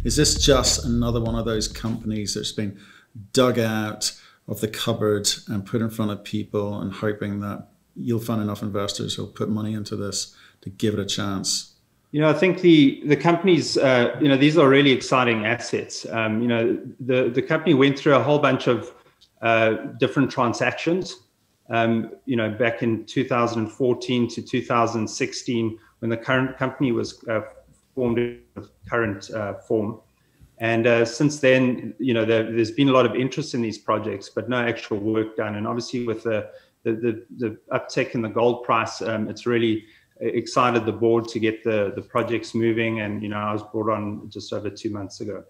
Is this just another one of those companies that's been dug out of the cupboard and put in front of people and hoping that you'll find enough investors who'll put money into this to give it a chance? I think the companies, these are really exciting assets. The company went through a whole bunch of different transactions, back in 2014 to 2016, when the current company was formed in its current form. And since then, there's been a lot of interest in these projects, but no actual work done. And obviously with the uptick in the gold price, it's really excited the board to get the projects moving. And, I was brought on just over 2 months ago.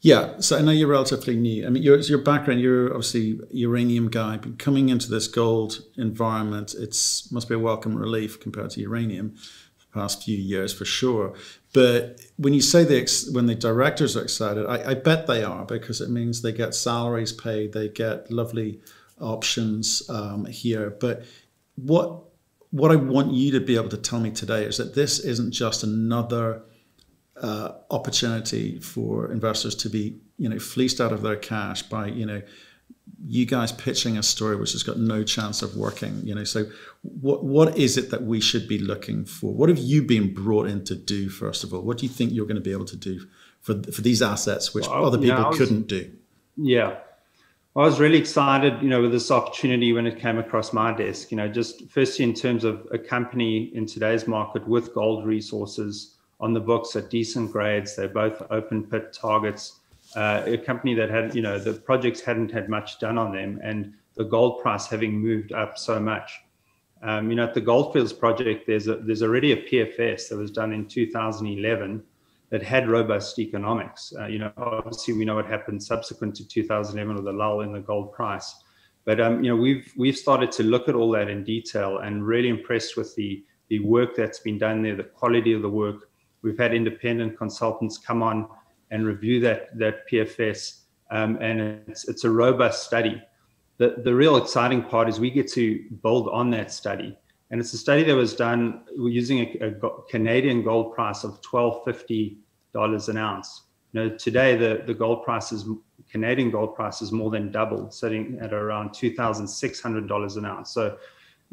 Yeah, so I know you're relatively new. I mean, your background, you're obviously a uranium guy, but coming into this gold environment, must be a welcome relief compared to uranium the past few years for sure. But when you say when the directors are excited, I bet they are, because it means they get salaries paid, they get lovely options here. But what I want you to be able to tell me today is that this isn't just another opportunity for investors to be, fleeced out of their cash by, you guys pitching a story which has got no chance of working. So what is it that we should be looking for? What have you been brought in to do, first of all? What do you think you're going to be able to do for these assets which other people couldn't do? Yeah. I was really excited, with this opportunity when it came across my desk, just firstly in terms of a company in today's market with gold resources on the books at decent grades. They're both open pit targets. A company that had, the projects hadn't had much done on them, and the gold price having moved up so much. At the Goldfields project, there's already a PFS that was done in 2011 that had robust economics. Obviously we know what happened subsequent to 2011 with the lull in the gold price. But we've started to look at all that in detail, and really impressed with the work that's been done there, the quality of the work. We've had independent consultants come on and review that PFS, and it's a robust study. The real exciting part is we get to build on that study. And it's a study that was done using a Canadian gold price of $1,250 an ounce. Today the gold price Canadian gold price is more than doubled, sitting at around $2,600 an ounce. So,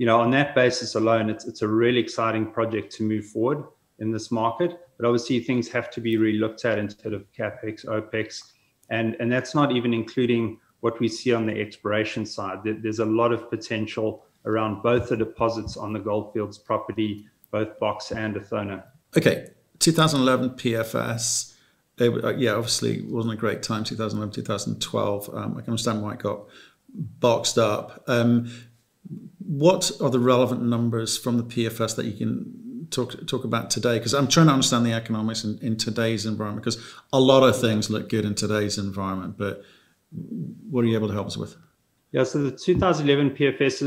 on that basis alone, it's a really exciting project to move forward in this market. But obviously things have to be re-looked at instead of CapEx, OpEx, and that's not even including what we see on the exploration side. There's a lot of potential around both the deposits on the Goldfields property, both Box and Athona. Okay, 2011 PFS. Obviously it wasn't a great time, 2011, 2012. I can understand why it got boxed up. What are the relevant numbers from the PFS that you can talk about today? Because I'm trying to understand the economics in today's environment, because a lot of things look good in today's environment, but what are you able to help us with? Yeah, so the 2011 PFS,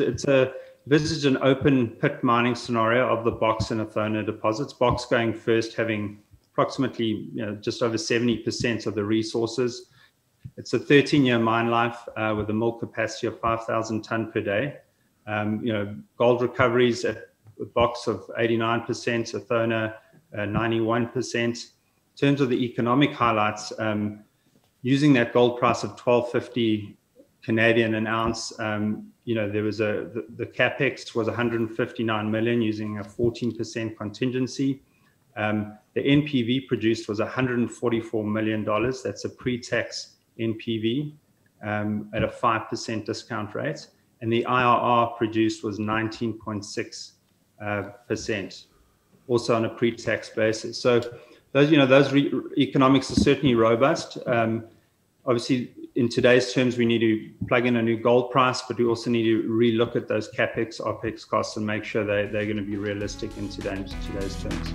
this is an open pit mining scenario of the Box and Athona deposits. Box going first, having approximately just over 70% of the resources. It's a 13-year mine life with a mill capacity of 5,000 tonne per day. Gold recoveries at Box of 89%, Athona 91%. In terms of the economic highlights, using that gold price of $1,250 Canadian an ounce, there was the capex was 159 million using a 14% contingency. The NPV produced was $144 million. That's a pre-tax NPV at a 5% discount rate, and the IRR produced was 19.6%, also on a pre-tax basis. So those economics are certainly robust. Obviously, in today's terms, we need to plug in a new gold price, but we also need to relook at those capex, OpEx costs and make sure they're going to be realistic in today's terms.